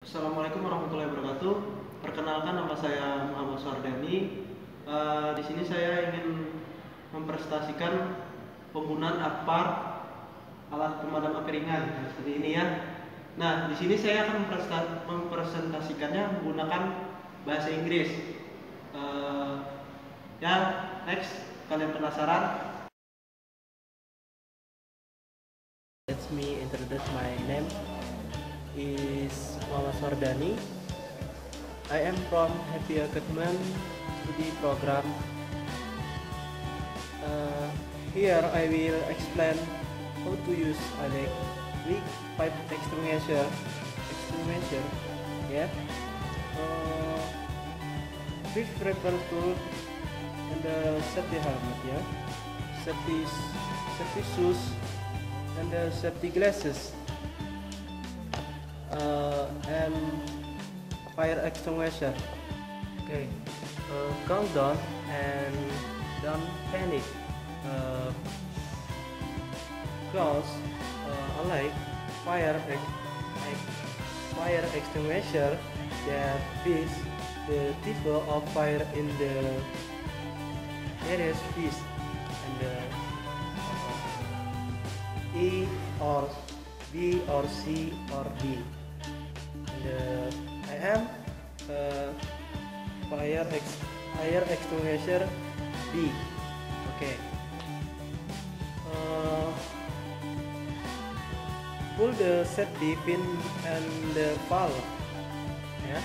Assalamualaikum warahmatullahi wabarakatuh. Perkenalkan, nama saya Muhammad Suhardani. Di sini saya ingin mempresentasikan penggunaan alat pemadam api ringan seperti ini ya. Nah, di sini saya akan mempresentasikannya menggunakan bahasa Inggris. Ya, next, kalian penasaran? Let me introduce my name is Muhammad Suhardani. I am from Happy Academy study program. Here I will explain how to use electric pipe extinguisher. Yeah. Quick repair tool and the safety helmet. Yeah. Safety shoes and the safety glasses. And fire extinguisher. Okay, calm down and don't panic. Because unlike fire extinguisher, that is the type of fire in the nearest fish and the E or B or C or D. And I am fire extinguisher B. Okay. Pull the safety pin and the valve. Yeah.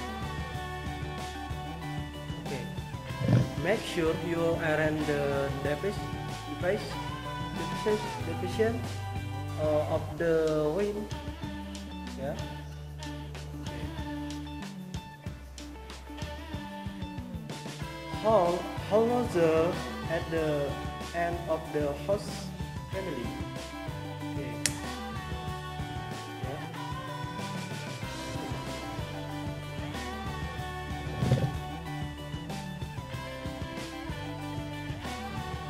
Okay. Make sure you iron the division of the wind. Yeah. Hold nozzle at the end of the hose family. Okay. Yeah.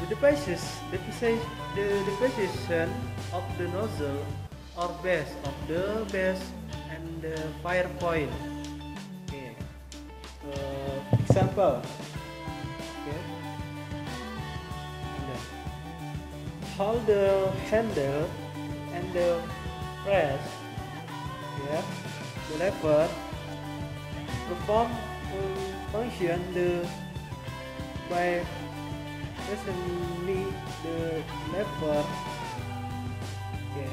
The position of the nozzle or base of the base and the fire point. Okay. Example. Okay. Hold the handle and the press, yeah, the lever. Perform function by pressing the lever. Okay.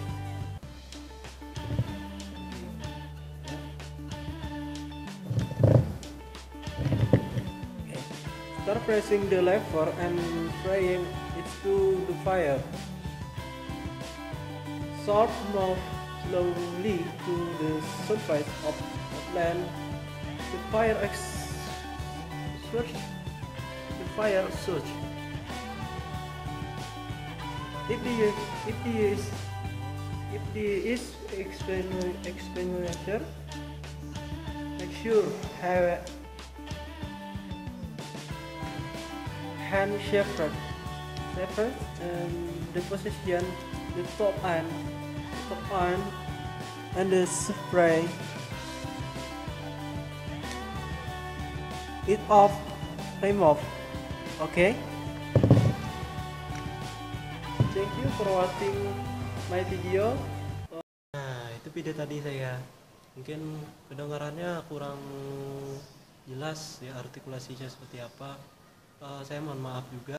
Start pressing the lever and spraying it to the fire. Short move slowly to the surface of land. The fire surge. If the extinguisher, make sure have hand shepherd and the position the top end and the spray it off, remove. Okay, thank you for watching my video. Nah, itu video tadi saya mungkin kedengarannya kurang jelas ya, artikulasinya seperti apa. Saya mohon maaf juga.